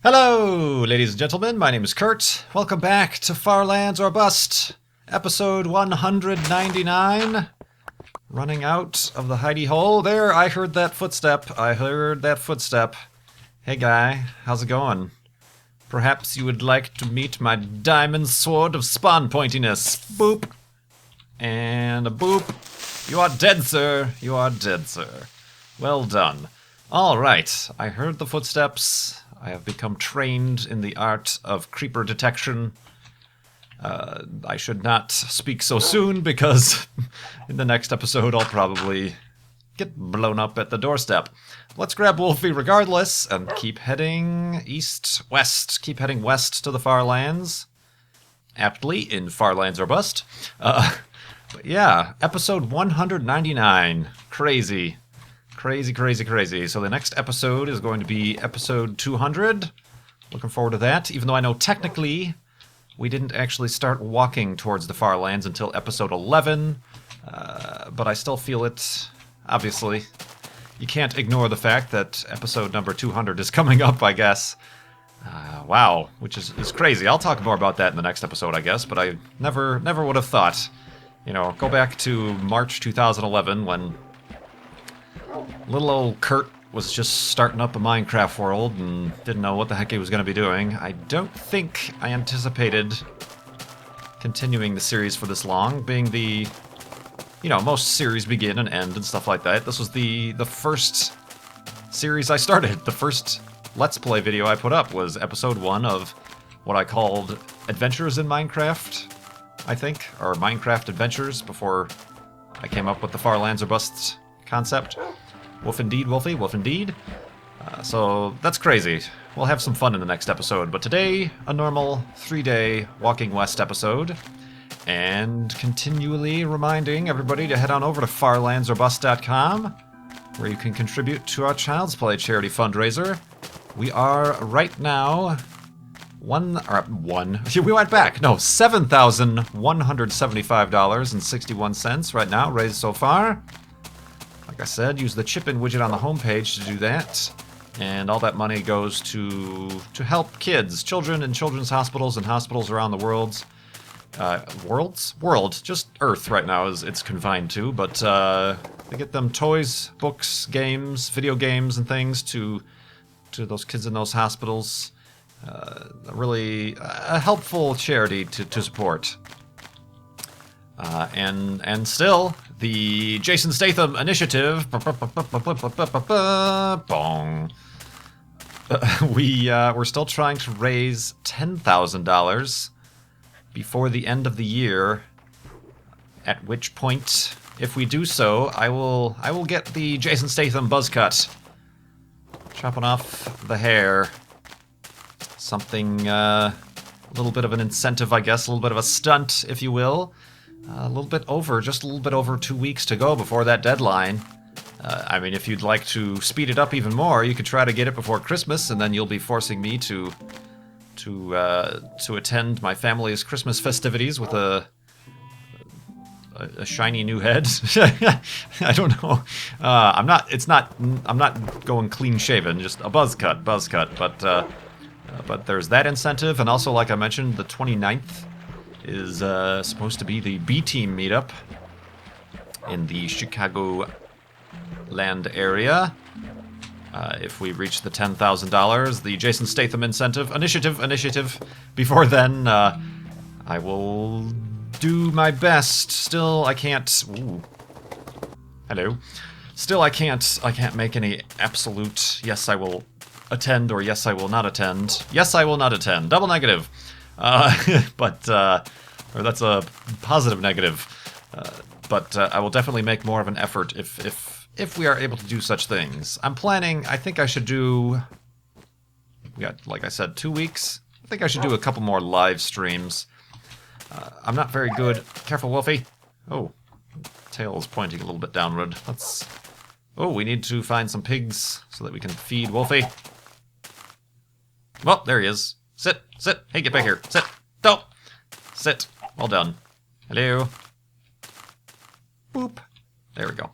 Hello, ladies and gentlemen. My name is Kurt. Welcome back to Far Lands or Bust, episode 199. Running out of the hidey hole. There, I heard that footstep. Hey, guy. How's it going? Perhaps you would like to meet my diamond sword of spawn pointiness. Boop. And a boop. You are dead, sir. You are dead, sir. Well done. All right. I heard the footsteps. I have become trained in the art of creeper detection. I should not speak so soon because in the next episode I'll probably get blown up at the doorstep. Let's grab Wolfie regardless and keep heading east-west. Keep heading west to the Far Lands. Aptly in Far Lands or Bust. But yeah, episode 199. Crazy. Crazy. So the next episode is going to be episode 200. Looking forward to that, even though I know technically we didn't actually start walking towards the Far Lands until episode 11. But I still feel it, obviously. You can't ignore the fact that episode number 200 is coming up, I guess. Wow, which is crazy. I'll talk more about that in the next episode, I guess, but I never would have thought. You know, go back to March 2011 when little old Kurt was just starting up a Minecraft world and didn't know what the heck he was going to be doing. I don't think I anticipated continuing the series for this long, being the, you know, most series begin and end and stuff like that. This was the first series I started. The first Let's Play video I put up was episode 1 of what I called Adventures in Minecraft, I think, or Minecraft Adventures, before I came up with the Far Lands or Bust concept. Wolf indeed, Wolfie, wolf indeed. So that's crazy. We'll have some fun in the next episode, but today, a normal 3-day Walking West episode, and continually reminding everybody to head on over to farlandsorbust.com, where you can contribute to our Child's Play charity fundraiser. We are right now $7,175.61 right now raised so far. Like I said, use the chip-in widget on the homepage to do that, and all that money goes to help kids, children in children's hospitals and hospitals around the world. World, just Earth right now is it's confined to, but they get them toys, books, games, video games, and things to those kids in those hospitals. Really a helpful charity to support. And still, the JASON Statham Initiative. We're still trying to raise $10,000 before the end of the year. At which point, if we do so, I will get the Jason Statham buzz cut, chopping off the hair. Something a little bit of an incentive, I guess, a little bit of a stunt, if you will. Just a little bit over 2 weeks to go before that deadline. I mean, if you'd like to speed it up even more, you could try to get it before Christmas, and then you'll be forcing me to attend my family's Christmas festivities with a shiny new head. I don't know. I'm not going clean shaven, just a buzz cut. But there's that incentive, and also, like I mentioned, the 29th is supposed to be the B-Team meetup in the Chicago land area. If we reach the $10,000, the Jason Statham initiative. Before then, I will do my best. Still, I can't. Ooh. Hello. Still, I can't make any absolute yes, I will attend, or yes, I will not attend. Yes, I will not attend. Double negative. Or that's a positive negative. But I will definitely make more of an effort if we are able to do such things. I'm planning, I think I should do, we got, like I said, 2 weeks. I think I should do a couple more live streams. I'm not very good. Careful, Wolfie. Oh, tail is pointing a little bit downward. Oh, we need to find some pigs so that we can feed Wolfie. Well, there he is. Sit. Hey, get back here. Sit. Don't. Sit. Well done. Hello. Boop. There we go.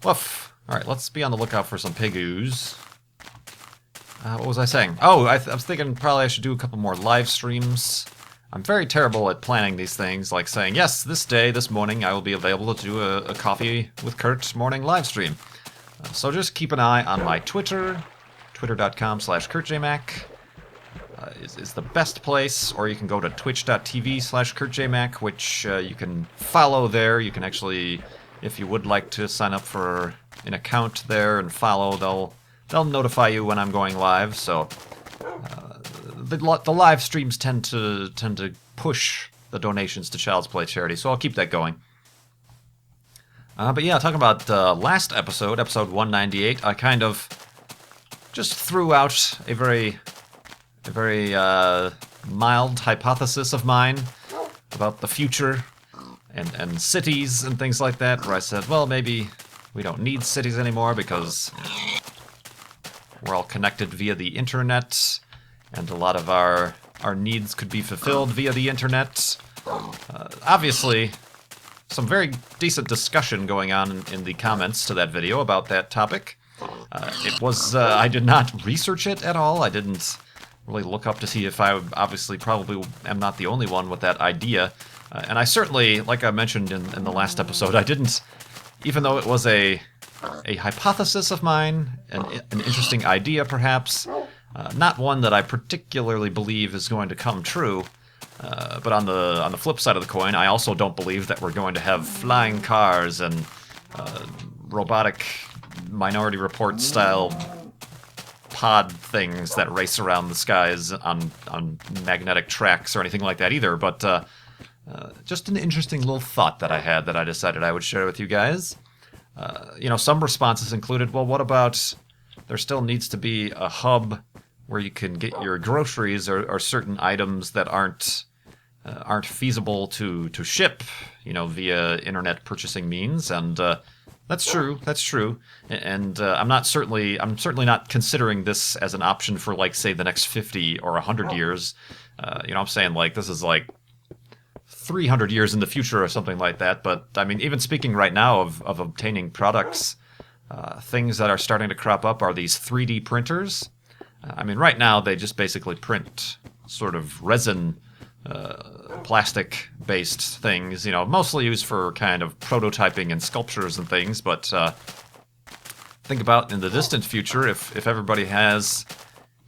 Woof. Alright, let's be on the lookout for some pig-oos. What was I saying? Oh, I was thinking probably I should do a couple more live streams. I'm very terrible at planning these things, like saying, yes, this day, this morning, I will be available to do a Coffee with Kurt morning live stream. So just keep an eye on my Twitter. Twitter.com/KurtJMac is the best place, or you can go to twitch.tv/KurtJMac, which you can follow there. You can actually, if you would like to sign up for an account there and follow, they'll notify you when I'm going live. So the live streams tend to push the donations to Child's Play charity, so I'll keep that going. But yeah, talking about last episode 198, I kind of just threw out a very mild hypothesis of mine about the future and cities and things like that, where I said, well, maybe we don't need cities anymore because we're all connected via the internet, and a lot of our needs could be fulfilled via the internet. Obviously, some very decent discussion going on in the comments to that video about that topic. It was, I did not research it at all. I didn't really look up to see if I obviously probably am not the only one with that idea. And I certainly, like I mentioned in the last episode, I didn't, even though it was a hypothesis of mine, an interesting idea perhaps, not one that I particularly believe is going to come true. But on the flip side of the coin, I also don't believe that we're going to have flying cars and robotic Minority Report style pod things that race around the skies on magnetic tracks or anything like that either. But just an interesting little thought that I had that I decided I would share with you guys. Some responses included, well, what about there still needs to be a hub where you can get your groceries or certain items that aren't feasible to ship, via internet purchasing means, and that's true. And I'm certainly not considering this as an option for, like, say, the next 50 or 100 years. I'm saying, like, this is like 300 years in the future or something like that. But I mean, even speaking right now of obtaining products, things that are starting to crop up are these 3D printers. I mean, right now they just basically print sort of resin, plastic-based things, mostly used for kind of prototyping and sculptures and things. But think about in the distant future, if everybody has,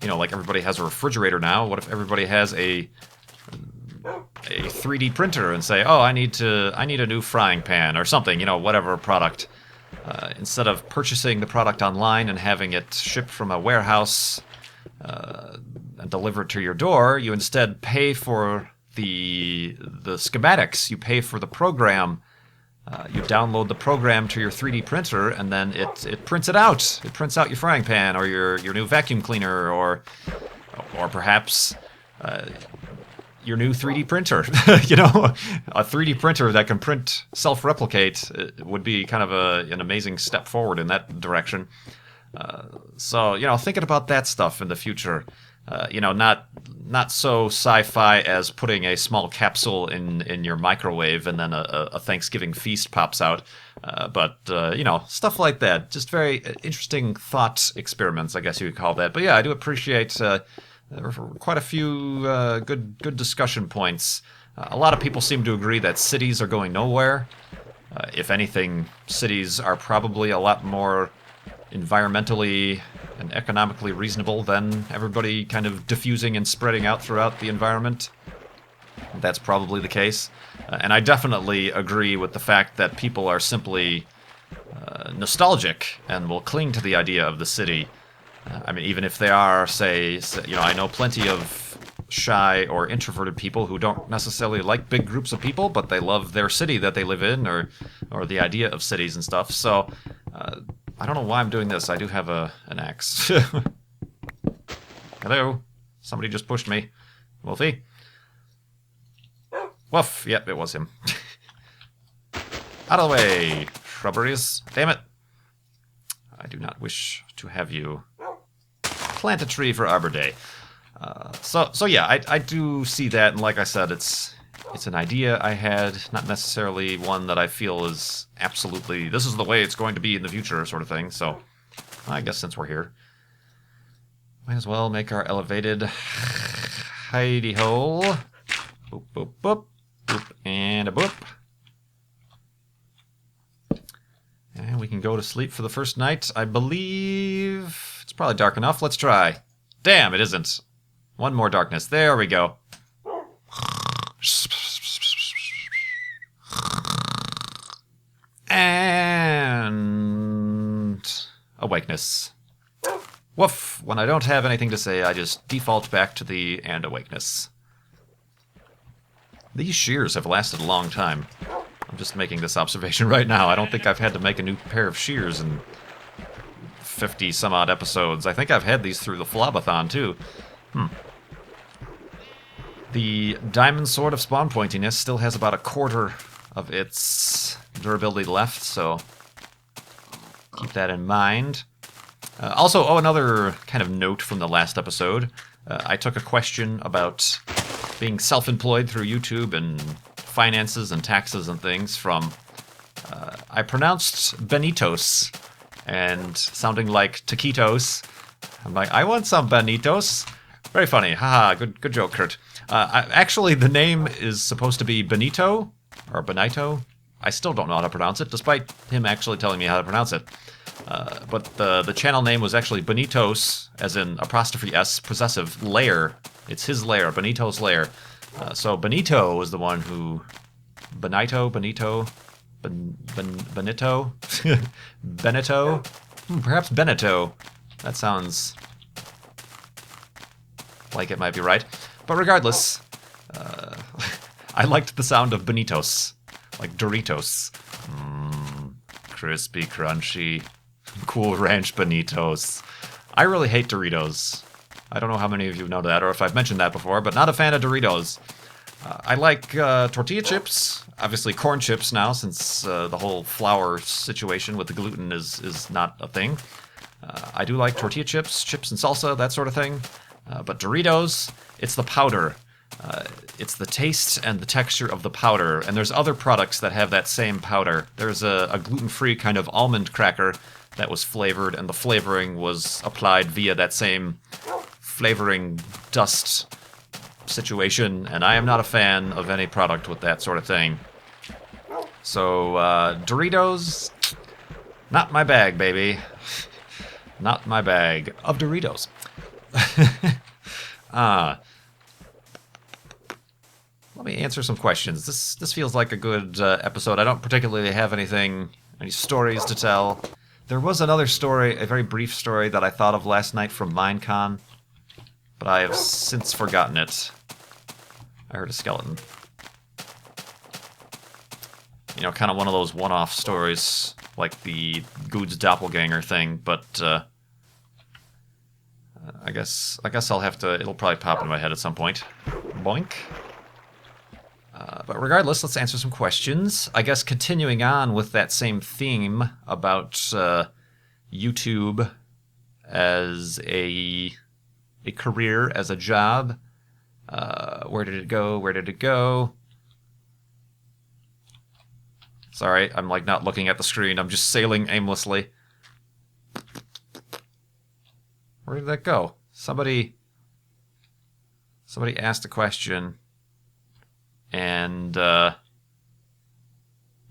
like everybody has a refrigerator now, what if everybody has a 3D printer and say, oh, I need a new frying pan or something, whatever product. Instead of purchasing the product online and having it shipped from a warehouse and delivered to your door, you instead pay for the schematics. You pay for the program. You download the program to your 3D printer, and then it prints it out. It prints out your frying pan or your new vacuum cleaner, or perhaps your new 3D printer. A 3D printer that can print, self-replicate would be kind of an amazing step forward in that direction. So thinking about that stuff in the future, not so sci-fi as putting a small capsule in your microwave and then a Thanksgiving feast pops out, but stuff like that. Just very interesting thought experiments, I guess you could call that. But yeah, I do appreciate quite a few good discussion points. A lot of people seem to agree that cities are going nowhere. If anything, cities are probably a lot more environmentally and economically reasonable than everybody kind of diffusing and spreading out throughout the environment. That's probably the case. And I definitely agree with the fact that people are simply nostalgic and will cling to the idea of the city. I mean, even if they are, say, I know plenty of shy or introverted people who don't necessarily like big groups of people, but they love their city that they live in, or the idea of cities and stuff. So I don't know why I'm doing this. I do have an axe. Hello? Somebody just pushed me. Wolfie? Woof! Yep, it was him. Out of the way, shrubberies. Damn it. I do not wish to have you plant a tree for Arbor Day. So yeah, I do see that, and like I said, it's an idea I had, not necessarily one that I feel is absolutely, this is the way it's going to be in the future sort of thing. So I guess since we're here, Might as well make our elevated hidey hole. Boop, boop, boop. Boop, and a boop. And we can go to sleep for the first night. I believe it's probably dark enough. Let's try. Damn, it isn't. One more darkness. There we go. And awakeness. Woof. When I don't have anything to say, I just default back to the and awakeness. These shears have lasted a long time. I'm just making this observation right now. I don't think I've had to make a new pair of shears in 50 some odd episodes. I think I've had these through the flob-athon too. The diamond sword of spawn pointiness still has about a quarter of its durability left, so keep that in mind. Also, another kind of note from the last episode. I took a question about being self-employed through YouTube and finances and taxes and things from, I pronounced Benitos, and sounding like taquitos. I'm like, I want some Benitos. Very funny. Haha, good joke, Kurt. Actually, the name is supposed to be Benito, or Benito. I still don't know how to pronounce it, despite him actually telling me how to pronounce it. But the channel name was actually Benitos, as in apostrophe S, possessive, lair. It's his lair, Benito's lair. So Benito was the one who... Benito? Benito? Perhaps Benito. That sounds like it might be right. But regardless, I liked the sound of Benitos. Like Doritos. Crispy, crunchy, Cool Ranch Benitos. I really hate Doritos. I don't know how many of you know that, or if I've mentioned that before, but not a fan of Doritos. I like tortilla chips, obviously corn chips now, since the whole flour situation with the gluten is not a thing. I do like tortilla chips, chips and salsa, that sort of thing. But Doritos, it's the powder. It's the taste and the texture of the powder, and there's other products that have that same powder. There's a gluten-free kind of almond cracker that was flavored, and the flavoring was applied via that same flavoring dust situation, and I am not a fan of any product with that sort of thing. So, Doritos, not my bag, baby. Not my bag of Doritos. Let me answer some questions. This feels like a good episode. I don't particularly have any stories to tell. There was another story, a very brief story that I thought of last night from Minecon, but I have since forgotten it. I heard a skeleton. You know, kind of one of those one-off stories, like the Good's doppelganger thing, but I guess I'll have to, it'll probably pop in my head at some point. Boink. But regardless, let's answer some questions. I guess continuing on with that same theme about YouTube as a career, as a job. Where did it go? Where did it go? Sorry, I'm like not looking at the screen. I'm just sailing aimlessly. Where did that go? Somebody asked a question. And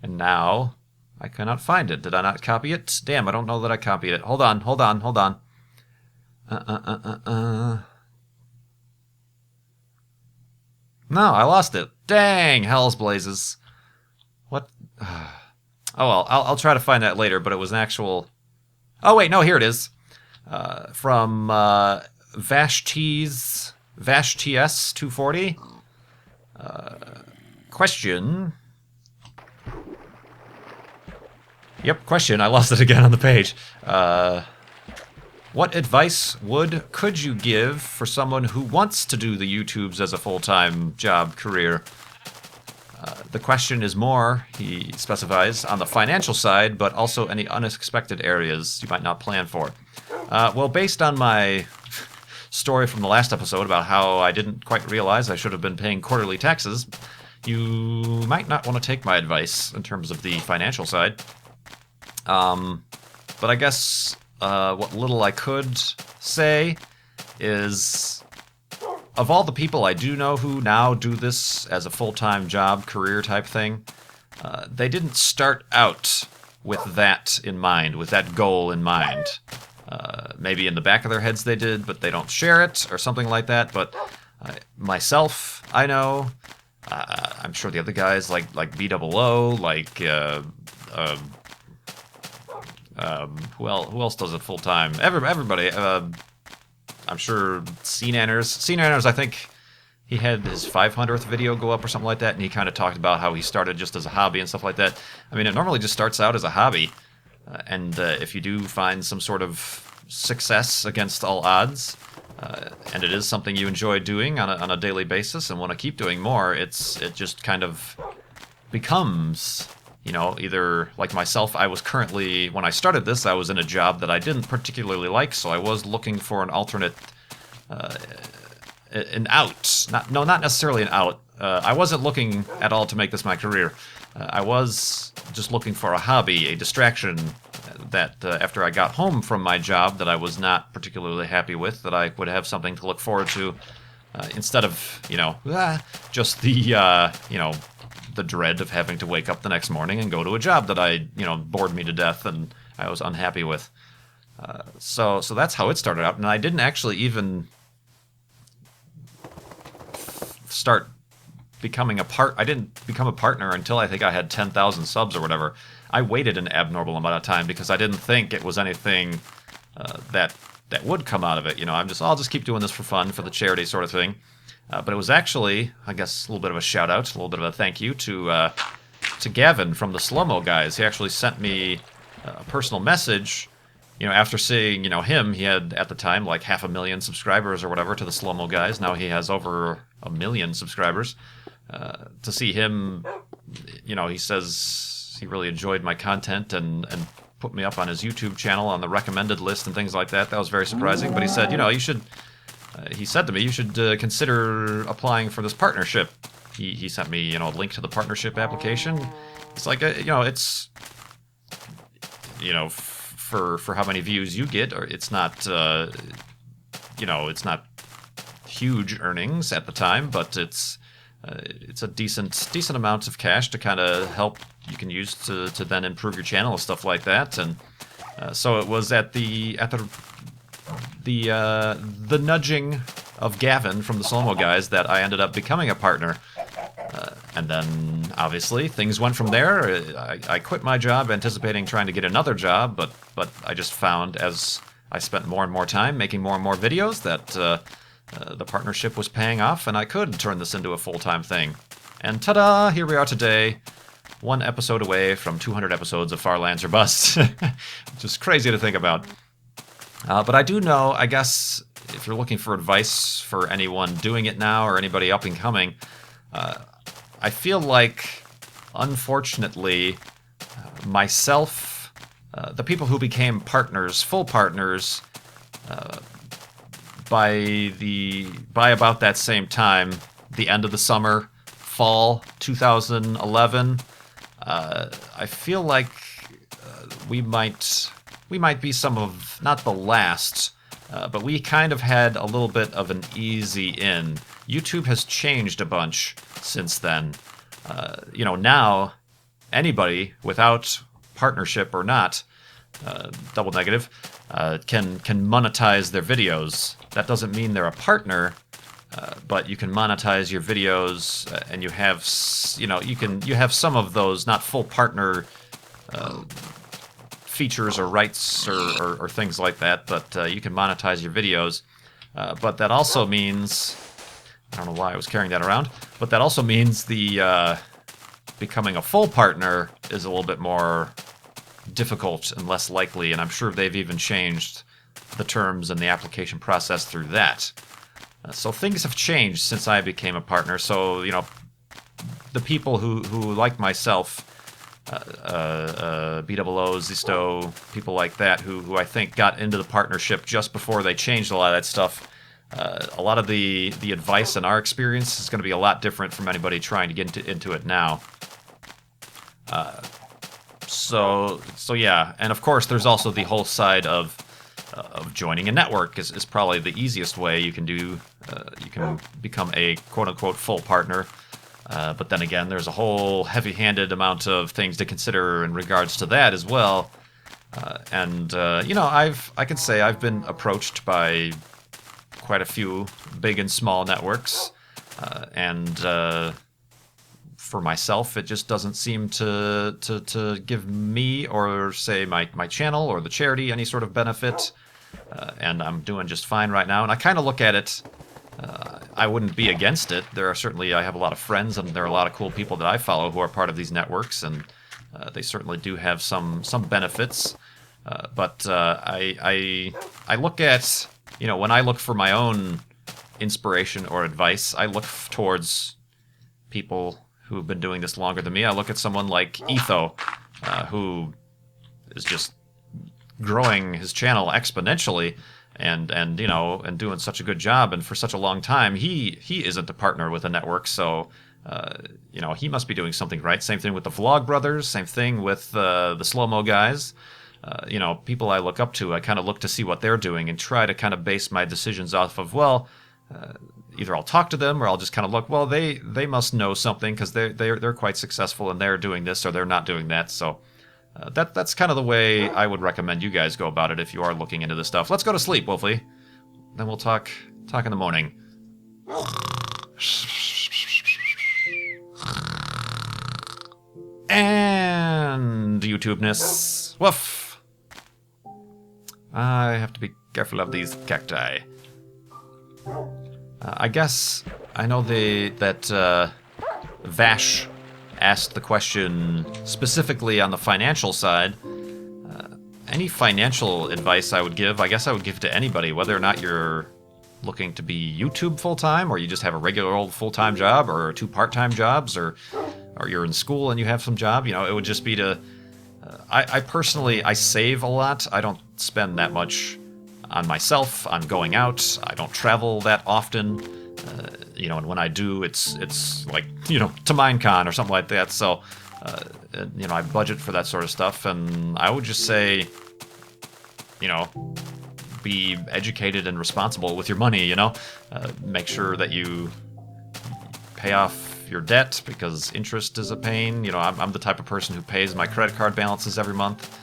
now I cannot find it. Did I not copy it? Damn, I don't know that I copied it. Hold on. No, I lost it. Dang, hell's blazes. What? Oh well, I'll try to find that later, but it was an actual... Oh wait, no, here it is. From VashTS 240. Question. Yep, question. I lost it again on the page. What advice could you give for someone who wants to do the YouTubes as a full-time job career? The question is more, he specifies, on the financial side, but also any unexpected areas you might not plan for. Well, based on my story from the last episode about how I didn't quite realize I should have been paying quarterly taxes, you might not want to take my advice in terms of the financial side. But I guess what little I could say is, of all the people I do know who now do this as a full-time job, career type thing, they didn't start out with that in mind, with that goal in mind. Maybe in the back of their heads they did, but they don't share it or something like that. But myself, I know. I'm sure the other guys like BOO, like who else does it full time? Everybody. I'm sure CNanners, I think he had his 500th video go up or something like that, and he kind of talked about how he started just as a hobby and stuff like that. I mean, it normally just starts out as a hobby, and if you do find some sort of success against all odds, and it is something you enjoy doing on a daily basis and want to keep doing more, it just kind of becomes, you know, either like myself, I was currently, when I started this, I was in a job that I didn't particularly like, so I was looking for an alternate, an out. Not necessarily an out. I wasn't looking at all to make this my career. I was just looking for a hobby, a distraction that after I got home from my job that I was not particularly happy with, that I would have something to look forward to instead of, you know, just the, you know, the dread of having to wake up the next morning and go to a job that I, you know, bored me to death and I was unhappy with. So that's how it started out, and I didn't actually even start becoming I didn't become a partner until I think I had 10,000 subs or whatever. I waited an abnormal amount of time because I didn't think it was anything that would come out of it. You know, I'll just keep doing this for fun, for the charity sort of thing. But it was actually, I guess, a little bit of a shout out, a little bit of a thank you to Gavin from the Slow-Mo guys. He actually sent me a personal message, you know, after seeing, you know, him. He had at the time like 500,000 subscribers or whatever to the Slow-Mo guys. Now he has over 1 million subscribers. To see him, you know, he says he really enjoyed my content and put me up on his YouTube channel on the recommended list and things like that. That was very surprising. But he said, you know, you should. He said to me, you should consider applying for this partnership. He sent me, you know, a link to the partnership application. It's like, you know, it's, you know, for how many views you get, or it's not, you know, it's not huge earnings at the time, but it's a decent amount of cash to kind of help you can use to then improve your channel and stuff like that. And so it was at the nudging of Gavin from the Slow-Mo guys that I ended up becoming a partner. And then, obviously, things went from there. I quit my job anticipating trying to get another job, but I just found as I spent more and more time making more and more videos that the partnership was paying off, and I could turn this into a full-time thing. And ta-da! Here we are today, 1 episode away from 200 episodes of Far Lands or Bust. Which is crazy to think about. But I do know, I guess, if you're looking for advice for anyone doing it now or anybody up and coming, I feel like, unfortunately, myself, the people who became partners, full partners, by about that same time, the end of the summer, fall 2011, I feel like we might be some of, not the last, but we kind of had a little bit of an easy in. YouTube has changed a bunch since then. You know, now anybody without partnership or not, double negative, can monetize their videos. That doesn't mean they're a partner, but you can monetize your videos, and you have, you know, you have some of those not full partner features or rights or things like that, but you can monetize your videos. But that also means, I don't know why I was carrying that around, but that also means the becoming a full partner is a little bit more difficult and less likely, and I'm sure they've even changed the terms and the application process through that. So things have changed since I became a partner. So, you know, the people who like myself, BOO, Zisto, people like that, who I think got into the partnership just before they changed a lot of that stuff, a lot of the advice and our experience is going to be a lot different from anybody trying to get into it now. So yeah, and of course there's also the whole side of of joining a network is probably the easiest way you can do. You can become a quote-unquote full partner. But then again, there's a whole heavy-handed amount of things to consider in regards to that as well. You know, I can say I've been approached by quite a few big and small networks, for myself, it just doesn't seem to give me or say my channel or the charity any sort of benefit, and I'm doing just fine right now. And I kind of look at it. I wouldn't be against it. I have a lot of friends, and there are a lot of cool people that I follow who are part of these networks, and they certainly do have some benefits. But I look at, you know, when I look for my own inspiration or advice, I look towards people who have been doing this longer than me. I look at someone like Etho, who is just growing his channel exponentially, and you know, and doing such a good job, and for such a long time. He isn't a partner with a network, so you know, he must be doing something right. Same thing with the Vlog Brothers. Same thing with the slow-mo guys. You know, people I look up to, I kind of look to see what they're doing and try to kind of base my decisions off of, well, either I'll talk to them or I'll just kind of look, well, they must know something because they're quite successful and they're doing this or they're not doing that. So that's kind of the way I would recommend you guys go about it if you are looking into this stuff. Let's go to sleep, Wolfie. Then we'll talk in the morning. And YouTube-ness. Woof. I have to be careful of these cacti. I guess I know that Vash asked the question specifically on the financial side. Any financial advice I would give, I guess I would give to anybody, whether or not you're looking to be YouTube full-time, or you just have a regular old full-time job, or 2 part-time jobs, or you're in school and you have some job. You know, it would just be to... I personally, I save a lot. I don't spend that much on myself, on going out. I don't travel that often. You know, and when I do, it's like, you know, to Minecon or something like that. So, you know, I budget for that sort of stuff. And I would just say, you know, be educated and responsible with your money, you know. Make sure that you pay off your debt, because interest is a pain. You know, I'm the type of person who pays my credit card balances every month.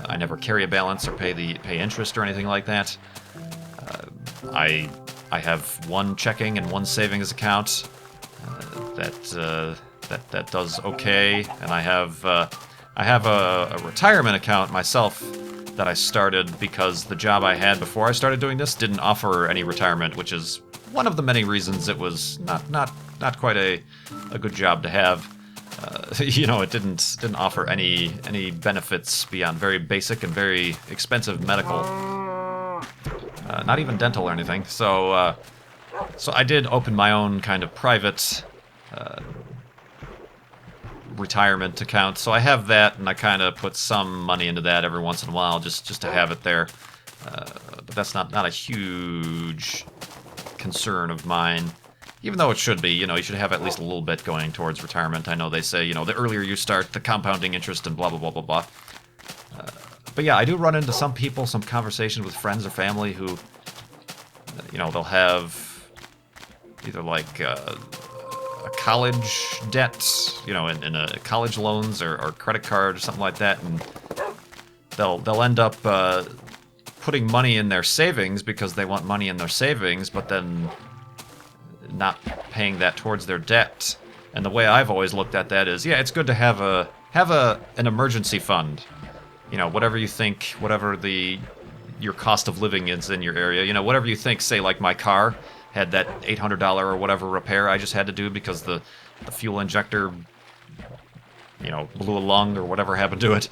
I never carry a balance or pay interest or anything like that. I have one checking and one savings account that does okay, and I have a retirement account myself that I started because the job I had before I started doing this didn't offer any retirement, which is one of the many reasons it was not quite a good job to have. You know, it didn't offer any benefits beyond very basic and very expensive medical, not even dental or anything. So I did open my own kind of private retirement account. So I have that, and I kind of put some money into that every once in a while, just to have it there. But that's not a huge concern of mine. Even though it should be, you know, you should have at least a little bit going towards retirement. I know they say, you know, the earlier you start, the compounding interest and blah, blah, blah, blah, blah. But yeah, I do run into some people, some conversations with friends or family who, you know, they'll have either like a college debt, you know, in a college loans or credit card or something like that, and they'll end up putting money in their savings because they want money in their savings, but then not paying that towards their debt. And the way I've always looked at that is, yeah, it's good to have an emergency fund. You know, whatever you think, whatever your cost of living is in your area, you know, whatever you think. Say like my car had that $800 or whatever repair I just had to do because the fuel injector, you know, blew a lung or whatever happened to it.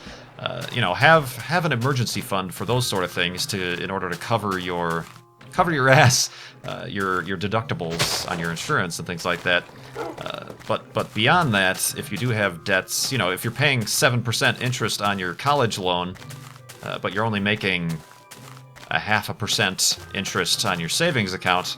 You know, have an emergency fund for those sort of things in order to cover your ass, your deductibles on your insurance and things like that. But beyond that, if you do have debts, you know, if you're paying 7% interest on your college loan, but you're only making 0.5% interest on your savings account,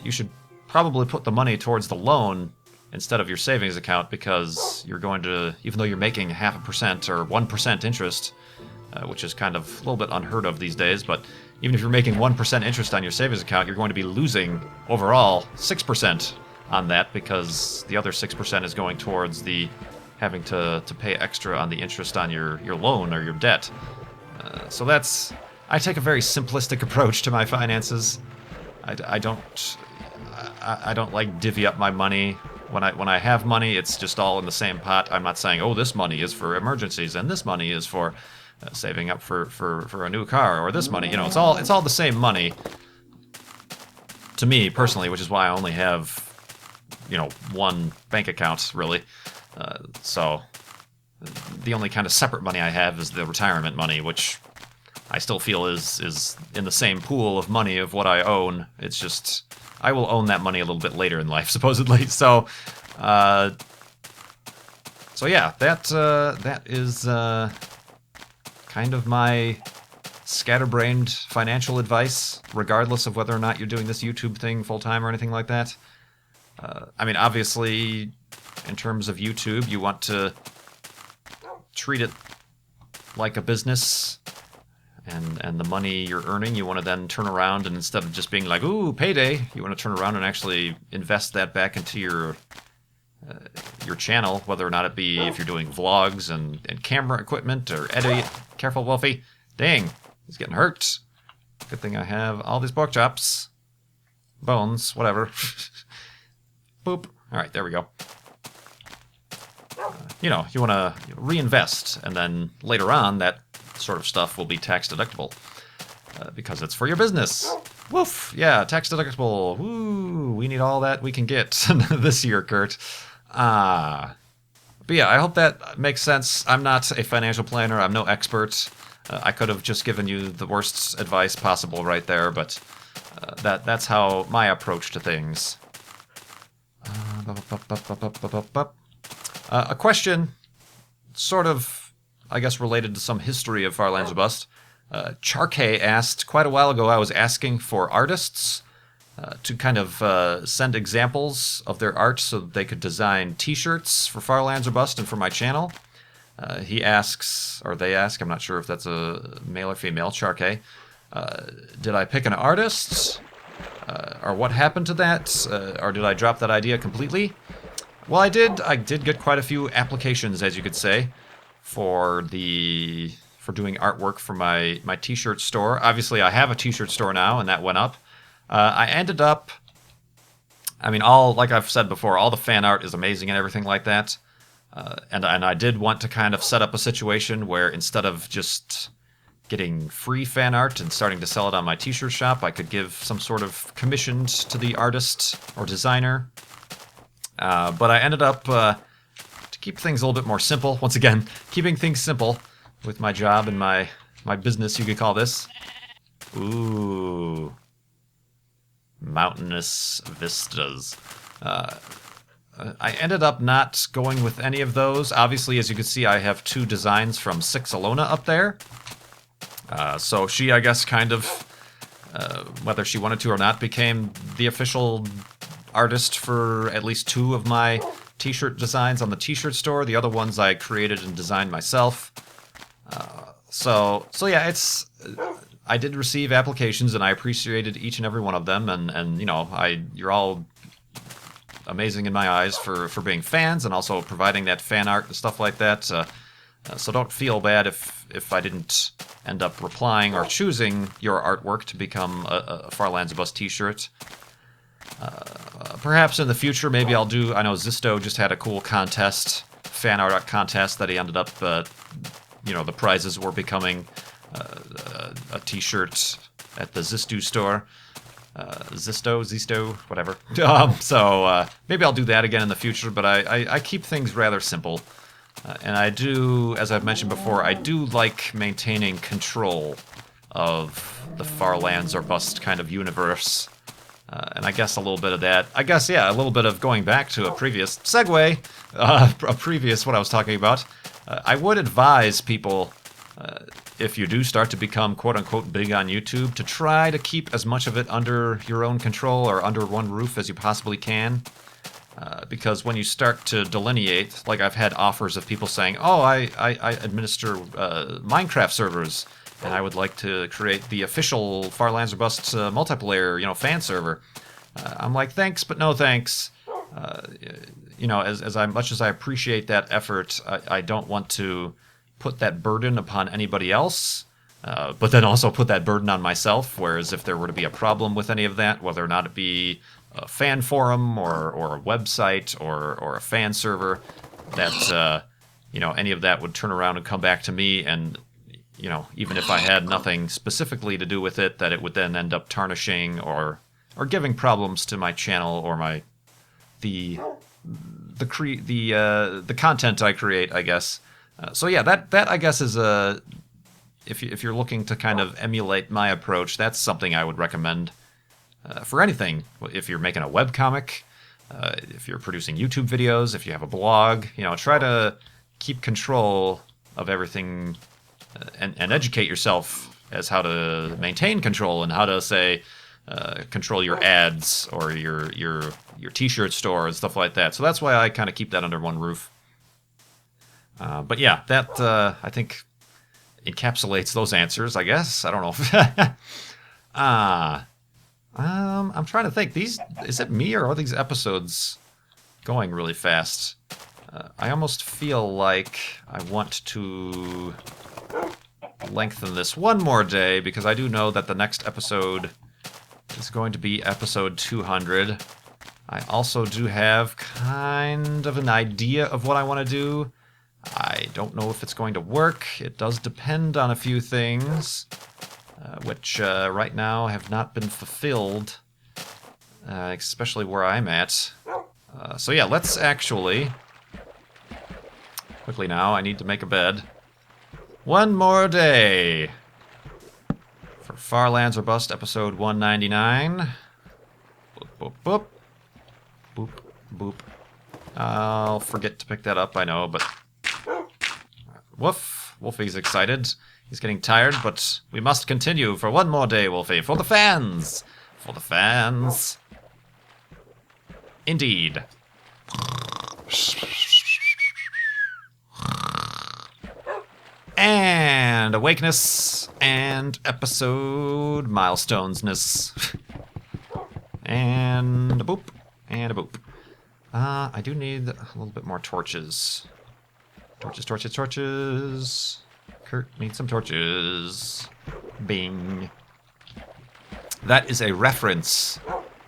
you should probably put the money towards the loan instead of your savings account, because you're going to, even though you're making 0.5% or 1% interest, which is kind of a little bit unheard of these days, but even if you're making 1% interest on your savings account, you're going to be losing overall 6% on that, because the other 6% is going towards the having to pay extra on the interest on your loan or your debt. So I take a very simplistic approach to my finances. I don't like divvy up my money. When I have money, it's just all in the same pot. I'm not saying, oh, this money is for emergencies and this money is for saving up for a new car, or this money, it's all the same money to me personally, which is why I only have one bank account really. So the only kind of separate money I have is the retirement money, which I still feel is in the same pool of money of what I own. It's just I will own that money a little bit later in life, supposedly. So yeah, that is kind of my scatterbrained financial advice, regardless of whether or not you're doing this YouTube thing full time or anything like that. I mean, obviously, in terms of YouTube, you want to treat it like a business, and the money you're earning, you want to then turn around and instead of just being like, ooh, payday, you want to turn around and actually invest that back into your channel, whether or not it be if you're doing vlogs and camera equipment or editing. Careful, Wolfie. Dang, he's getting hurt. Good thing I have all these pork chops. Bones, whatever. Boop. All right, there we go. You want to reinvest, and then later on, that sort of stuff will be tax deductible because it's for your business. Woof! Yeah, tax deductible. Woo! We need all that we can get this year, Kurt. But yeah, I hope that makes sense. I'm not a financial planner. I'm no expert. I could have just given you the worst advice possible right there, but that's how my approach to things. A question, sort of, I guess, related to some history of Far Lands or Bust. Charkay asked, quite a while ago, I was asking for artists to kind of send examples of their art so that they could design t-shirts for Far Lands or Bust and for my channel. He asks, or they ask, I'm not sure if that's a male or female, Charkay, did I pick an artist? Or what happened to that? Or did I drop that idea completely? Well, I did get quite a few applications, as you could say, for doing artwork for my t-shirt store. Obviously, I have a t-shirt store now, and that went up. I ended up, I mean, like I've said before, all the fan art is amazing and everything like that. And I did want to kind of set up a situation where instead of just getting free fan art and starting to sell it on my t-shirt shop, I could give some sort of commissioned to the artist or designer. But I ended up, to keep things a little bit more simple, once again, keeping things simple with my job and my business, you could call this. Ooh. Mountainous vistas. I ended up not going with any of those. Obviously, as you can see, I have 2 designs from Six Alona up there. So she, I guess, kind of, whether she wanted to or not, became the official artist for at least 2 of my t-shirt designs on the t-shirt store. The other ones I created and designed myself. So yeah, I did receive applications, and I appreciated each and every one of them, and you're all amazing in my eyes for being fans and also providing that fan art and stuff like that. So don't feel bad if I didn't end up replying or choosing your artwork to become a Far Lands or Bust t-shirt. Perhaps in the future, maybe I'll do. I know Zisto just had a cool contest, fan art contest, that he ended up. The prizes were becoming a t-shirt at the Zisto store. Zisto, whatever. So maybe I'll do that again in the future. But I keep things rather simple, and I do, as I've mentioned before, I do like maintaining control of the Far Lands or Bust kind of universe. And I guess a little bit of that. I guess, yeah, a little bit of going back to a previous segue, what I was talking about. I would advise people, if you do start to become quote-unquote big on YouTube, to try to keep as much of it under your own control or under one roof as you possibly can. Because when you start to delineate, like I've had offers of people saying, oh, I administer Minecraft servers, and I would like to create the official Far Lands or Bust multiplayer, fan server. I'm like, thanks, but no thanks. As much as I appreciate that effort, I don't want to put that burden upon anybody else, but then also put that burden on myself. Whereas if there were to be a problem with any of that, whether or not it be a fan forum or a website or a fan server, that any of that would turn around and come back to me, and even if I had nothing specifically to do with it, that it would then end up tarnishing or giving problems to my channel or the content I create, I guess. So yeah, that I guess is if you're looking to kind of emulate my approach, that's something I would recommend for anything. If you're making a webcomic, if you're producing YouTube videos, if you have a blog, try to keep control of everything and educate yourself as how to maintain control and how to say control your ads or your t-shirt store and stuff like that. So that's why I kind of keep that under one roof. But yeah, that I think encapsulates those answers, I guess. I don't know. I'm trying to think. Is it me or are these episodes going really fast? I almost feel like I want to lengthen this one more day because I do know that the next episode is going to be episode 200. I also do have kind of an idea of what I want to do. I don't know if it's going to work. It does depend on a few things, which right now have not been fulfilled, especially where I'm at. So yeah, let's actually... Quickly now, I need to make a bed. One more day for Far Lands or Bust, episode 199. Boop, boop, boop. Boop, boop. I'll forget to pick that up, I know, but... Woof. Wolfie's excited. He's getting tired, but we must continue for one more day, Wolfie. For the fans! For the fans. Indeed. And awakeness and episode milestonesness. And a boop. And a boop. I do need a little bit more torches. Torches, torches, torches. Kurt needs some torches. Bing. That is a reference.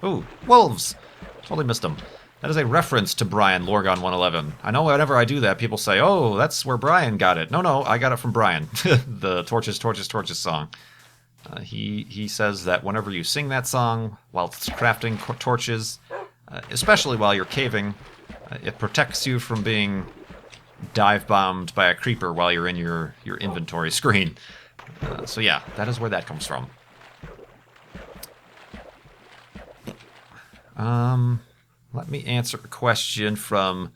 Ooh, wolves! Totally missed them. That is a reference to Brian, Lorgon 111. I know whenever I do that, people say, oh, that's where Brian got it. No, I got it from Brian. The Torches, Torches, Torches song. He says that whenever you sing that song while crafting torches, especially while you're caving, it protects you from being dive-bombed by a creeper while you're in your inventory screen. So yeah, that is where that comes from. Let me answer a question from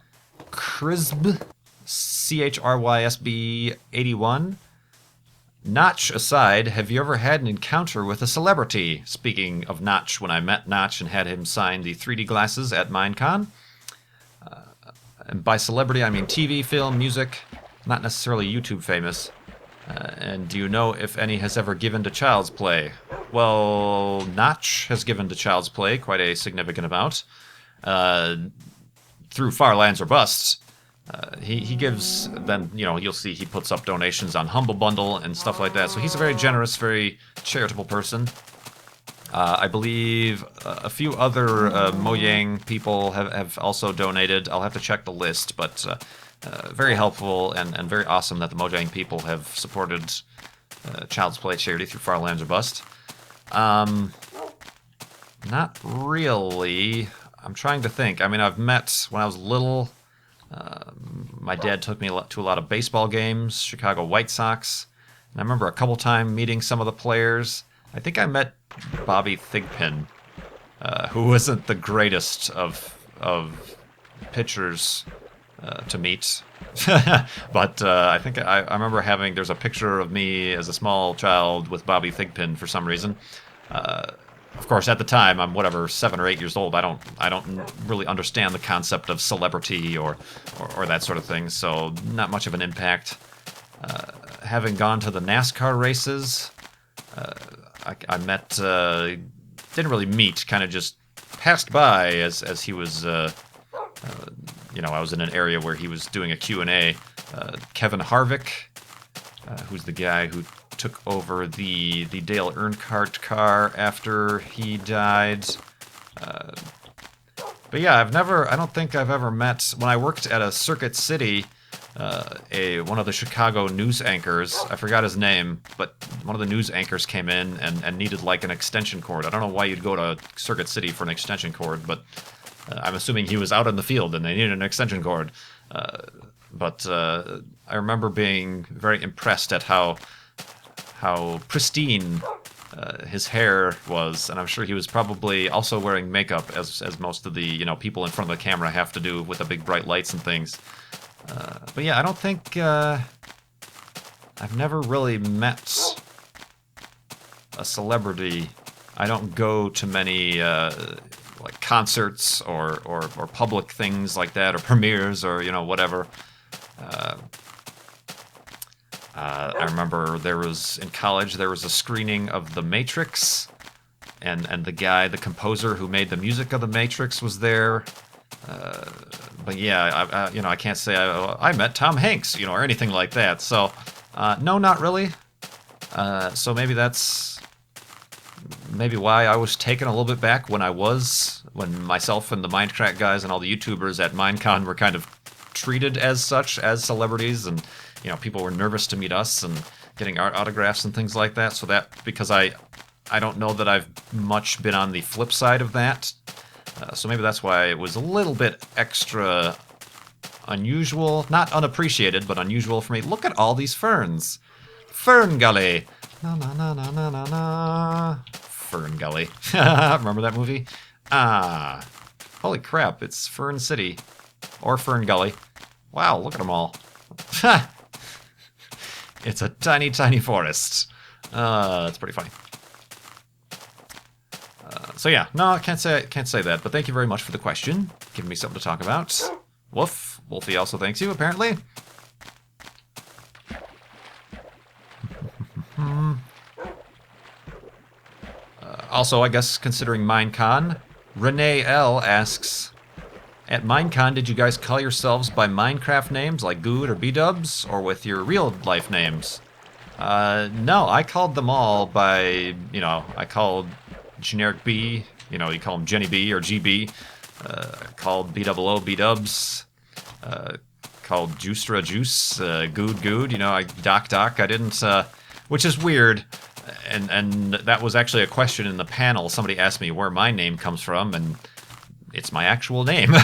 Chrysb, CHRYSB 81. Notch aside, have you ever had an encounter with a celebrity? Speaking of Notch, when I met Notch and had him sign the 3D glasses at Minecon. And by celebrity, I mean TV, film, music, not necessarily YouTube famous. And do you know if any has ever given to Child's Play? Well, Notch has given to Child's Play quite a significant amount. Through Far Lands or Bust. He gives, then, you'll see he puts up donations on Humble Bundle and stuff like that. So he's a very generous, very charitable person. I believe a few other Mojang people have also donated. I'll have to check the list, but very helpful and very awesome that the Mojang people have supported Child's Play charity through Far Lands or Bust. Not really. I'm trying to think. I mean, I've met, when I was little, my dad took me to a lot of baseball games, Chicago White Sox. And I remember a couple times meeting some of the players. I think I met Bobby Thigpen, who wasn't the greatest of pitchers to meet. But I think I remember there's a picture of me as a small child with Bobby Thigpen for some reason. of course, at the time, I'm whatever 7 or 8 years old. I don't really understand the concept of celebrity or that sort of thing. So not much of an impact. Having gone to the NASCAR races, I met, didn't really meet, kind of just passed by as he was, you know, I was in an area where he was doing a Q&A. Kevin Harvick, who's the guy who took over the Dale Earnhardt car after he died. But yeah, I don't think I've ever met, when I worked at a Circuit City, one of the Chicago news anchors, I forgot his name, but one of the news anchors came in and needed like an extension cord. I don't know why you'd go to Circuit City for an extension cord, but I'm assuming he was out in the field and they needed an extension cord. But I remember being very impressed at how pristine his hair was, and I'm sure he was probably also wearing makeup, as most of the, you know, people in front of the camera have to do with the big bright lights and things. But yeah, I don't think I've never really met a celebrity. I don't go to many like concerts or public things like that, or premieres, or, you know, whatever. I remember in college, there was a screening of The Matrix, and the composer who made the music of The Matrix was there. But yeah, you know, I can't say I met Tom Hanks, you know, or anything like that. So, no, not really. So maybe that's why I was taken a little bit back when myself and the Minecraft guys and all the YouTubers at Minecon were kind of treated as such, as celebrities, and, you know, people were nervous to meet us and getting art autographs and things like that. So that, because I don't know that I've much been on the flip side of that. So maybe that's why it was a little bit extra unusual, not unappreciated, but unusual for me. Look at all these ferns. FernGully. Na na na na na na na. FernGully. Remember that movie? Ah. Holy crap, it's Fern City. Or FernGully. Wow, look at them all. It's a tiny, tiny forest. That's pretty funny. So yeah, no, I can't say that, but thank you very much for the question. Giving me something to talk about. Woof. Wolfie also thanks you, apparently. Also, I guess, considering Minecon, Renee L asks, at Minecon, did you guys call yourselves by Minecraft names like Good or B-dubs, or with your real-life names? No, I called them all by, you know, I called generic B, you know, you call them Jenny B or GB, called B-double-O B-dubs, called Juicera Juice, Good, you know, Doc, I didn't, which is weird, and that was actually a question in the panel. Somebody asked me where my name comes from, and it's my actual name.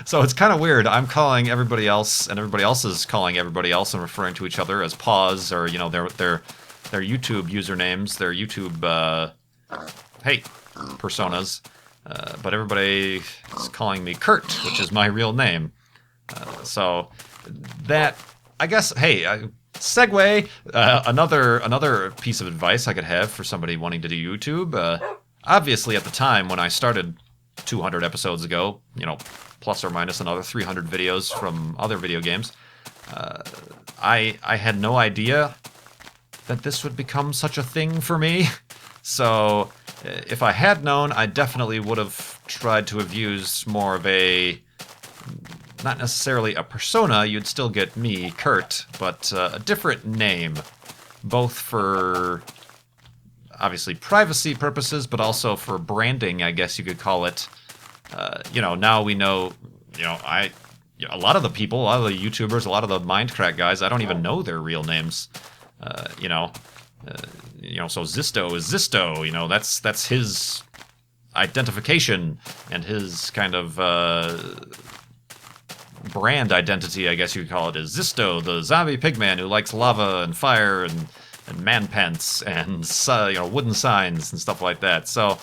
So it's kind of weird. I'm calling everybody else, and everybody else is calling everybody else and referring to each other as Paws, or, you know, their YouTube usernames, their YouTube, personas. But everybody is calling me Kurt, which is my real name. So that, I guess, hey, segue, another piece of advice I could have for somebody wanting to do YouTube. Obviously, at the time when I started 200 episodes ago, you know, plus or minus another 300 videos from other video games, I had no idea that this would become such a thing for me. So if I had known, I definitely would have tried to have used more of a, not necessarily a persona, you'd still get me, Kurt, but a different name, both for obviously privacy purposes, but also for branding, I guess you could call it. You know, now we know, you know, a lot of the people, a lot of the YouTubers, a lot of the Minecraft guys, I don't even know their real names. You know, so Zisto is Zisto, you know, that's his identification and his kind of brand identity, I guess you could call it, is Zisto, the zombie pigman who likes lava and fire and man pants and, you know, wooden signs and stuff like that. So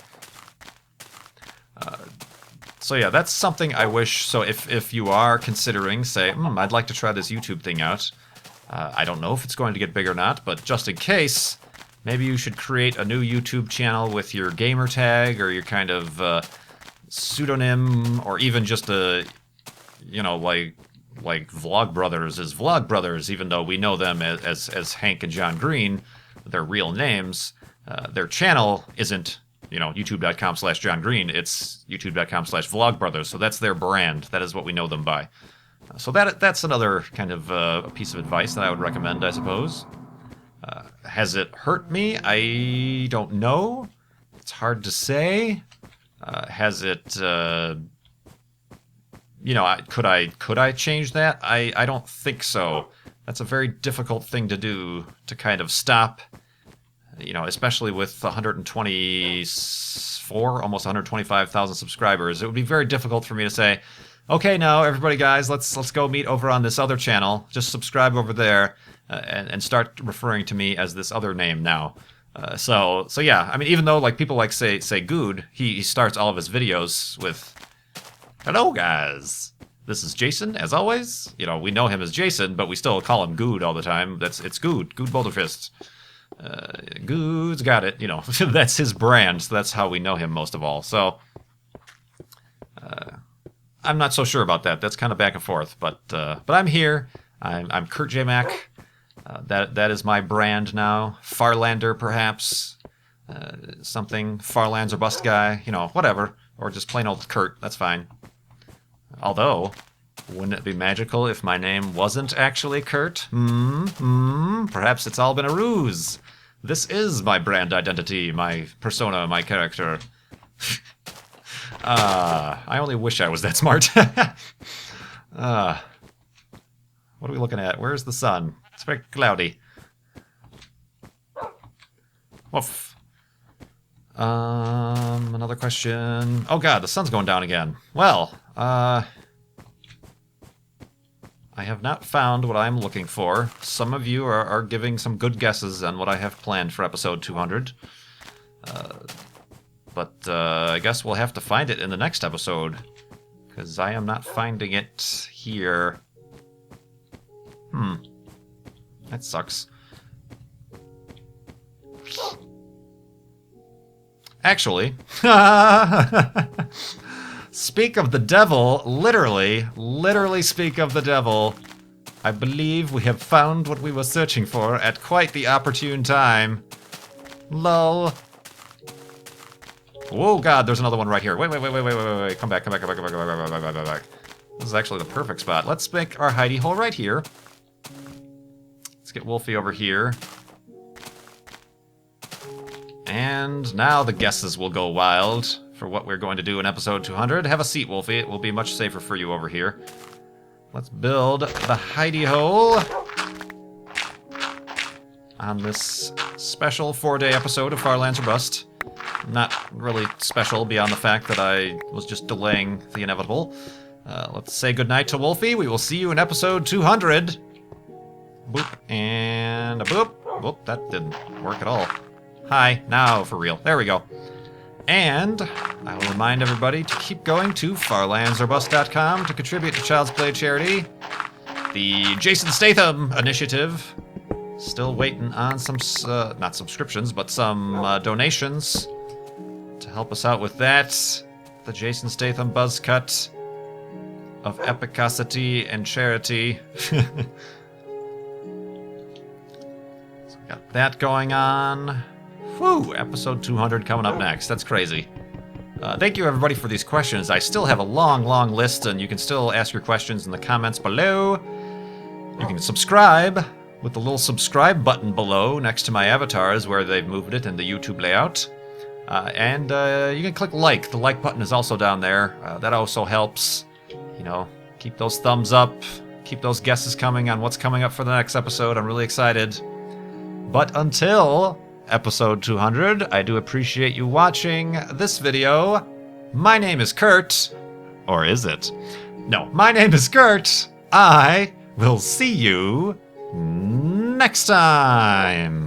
yeah, that's something I wish. So if you are considering, say, I'd like to try this YouTube thing out, I don't know if it's going to get big or not, but just in case, Maybe you should create a new YouTube channel with your gamer tag or your kind of pseudonym, or even just a, you know, like Vlog Brothers is Vlog Brothers, even though we know them as Hank and John Green, their real names. Their channel isn't, you know, youtube.com/John Green. It's youtube.com/VlogBrothers. So that's their brand. That is what we know them by. So that's another kind of a piece of advice that I would recommend, I suppose. Has it hurt me? I don't know. It's hard to say. Has it, you know, could I change that? I don't think so. That's a very difficult thing to do, to kind of stop, you know, especially with 124, almost 125,000 subscribers. It would be very difficult for me to say, okay, now everybody, guys, let's go meet over on this other channel. Just subscribe over there, and start referring to me as this other name now. So yeah, I mean, even though like people like say Good, he starts all of his videos with, "Hello, guys. This is Jason, as always." You know, we know him as Jason, but we still call him Good all the time. It's Good Boulderfist. Good's got it. You know, that's his brand. So that's how we know him most of all. So I'm not so sure about that. That's kind of back and forth. But I'm here. I'm KurtJMac. That is my brand now. Farlander, perhaps. Something. Farlands or Bust Guy. You know, whatever. Or just plain old Kurt. That's fine. Although, wouldn't it be magical if my name wasn't actually Kurt? Perhaps it's all been a ruse. This is my brand identity, my persona, my character. I only wish I was that smart. What are we looking at? Where's the sun? It's very cloudy. Woof. Another question. Oh god, the sun's going down again. Well, I have not found what I'm looking for. Some of you are giving some good guesses on what I have planned for episode 200. But I guess we'll have to find it in the next episode, because I am not finding it here. That sucks. Actually, speak of the devil, literally speak of the devil. I believe we have found what we were searching for at quite the opportune time. Lol. Oh god, there's another one right here. Wait. Come back. This is actually the perfect spot. Let's make our hidey hole right here. Let's get Wolfie over here. And now the guesses will go wild for what we're going to do in episode 200. Have a seat, Wolfie. It will be much safer for you over here. Let's build the hidey hole on this special 4-day episode of Farlands or Bust. Not really special beyond the fact that I was just delaying the inevitable. Let's say goodnight to Wolfie. We will see you in episode 200. Boop, and a boop. Whoop, that didn't work at all. Hi, now for real. There we go. And I will remind everybody to keep going to farlandsorbust.com to contribute to Child's Play charity. The JASON Statham Initiative. Still waiting on some, not subscriptions, but some donations to help us out with that. The Jason Statham buzz cut of epicosity and charity. So we got that going on. Whew, episode 200 coming up next. That's crazy. Thank you, everybody, for these questions. I still have a long list, and you can still ask your questions in the comments below. You can subscribe with the little subscribe button below next to my avatars where they've moved it in the YouTube layout. And you can click like. The like button is also down there. That also helps. You know, keep those thumbs up. Keep those guesses coming on what's coming up for the next episode. I'm really excited. But until episode 200, I do appreciate you watching this video. My name is Kurt. Or is it? No, my name is Kurt. I will see you next time.